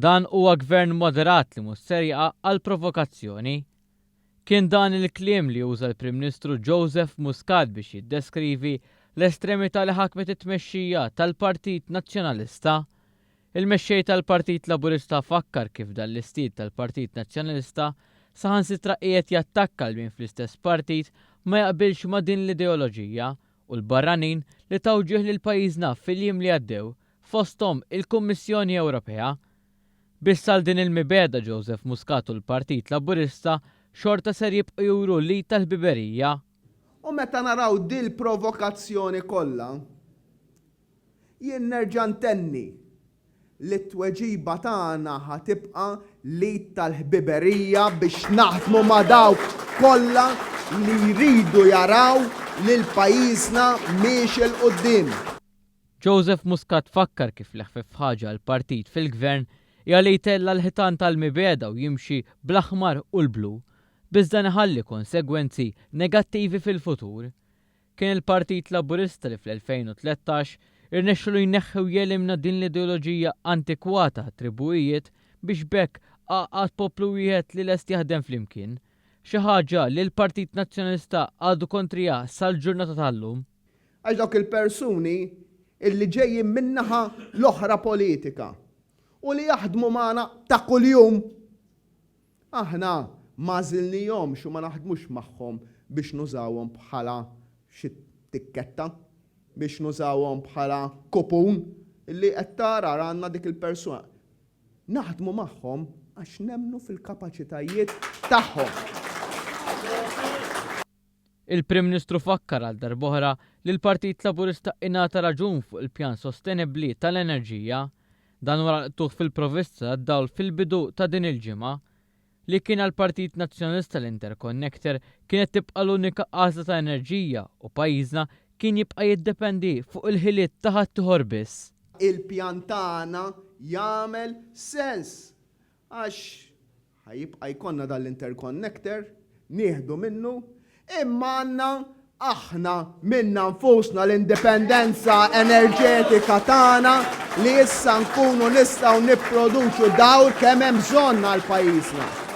Dan huwa gvern moderat li mhux ser jaqa' għal provokazzjoni. Kien dan il-kliem li uża l-Prim Ministru Joseph Muscat biex jiddeskrivi l-estremità li ħakmet it-tmexxija tal-Partit Nazzjonalista. Il-mexxej tal-Partit Laburista fakkar kif dan l-istil tal-Partit Nazzjonalista saħansitra qiegħed jattakka l min fl-istess partit ma jaqbilx ma' din l-ideoloġija u l-barranin li tawġieħ lil pajjiżna fil-jiem li għaddew fosthom il-Kummissjoni Ewropea. Bissal din il-mibeda Joseph Muscat u l-Partit Laburista xorta ser jibqgħu juru li tal-biberija. U meta naraw dil provokazzjoni kollha, jien nerġa' ntenni li t-tweġiba tagħna ħatibqa' li tal-ħbiberija biex naħdmu ma' dawk kollha li jridu jaraw li l-pajjiżna miex il-qudiem. Joseph Muscat fakkar kif leħfef ħaġa l-partit fil-gvern hija li jtella l-ħitan tal-mibeda u jimxi bl-aħmar u l-blu, biżda neħalli konsegwenzi negattivi fil-futur. Kien il-Partit Laburista li fl-2013 irnexxu jneħħu jelimna din l-ideoloġija antikwata attribuijiet biex bekk għaqad poplu wieħed li lest jaħdem flimkien, xi ħaġa li l-Partit Nazzjonalista għadu kontrija sal-ġurnata tal-lum. Għax dawk il-persuni illi ġejjin minnaħa l-oħra politika u li jaħdmu magħna ta' kuljum. Aħna ma żilnihomx u ma naħdmux magħhom biex nużawhom bħala xi tikketta, biex nużawhom bħala kupun illi qed tara għandna dik il-persuna. Naħdmu magħhom għax nemmnu fil-kapaċitajiet tagħhom. Il-Prim Ministru fakkar għal darb'oħra li l-Partit Laburista ingħata raġun fuq il-pjan sostenibbli tal-enerġija, dan wara l-tuħ fil-provvista dawl fil-bidu ta' din il-ġimgħa li kien għall-Partit Nazzjonalista l-Interconnector kienet tibqa' l-unika għażla ta' enerġija u pajjiżna kien jibqa' jiddependi fuq il-ħiliet ta' ħaddieħor biss. Il-pjan tagħna jagħmel sens għax ħajibqa' jkollna dal-Interconnector nieħdu minnu imma għandna aħna minna nfusna l-indipendenza enerġetika tagħna li issa nkunu nistgħu nipproduċu dawl kemm hemm bżonn għal pajjiżna.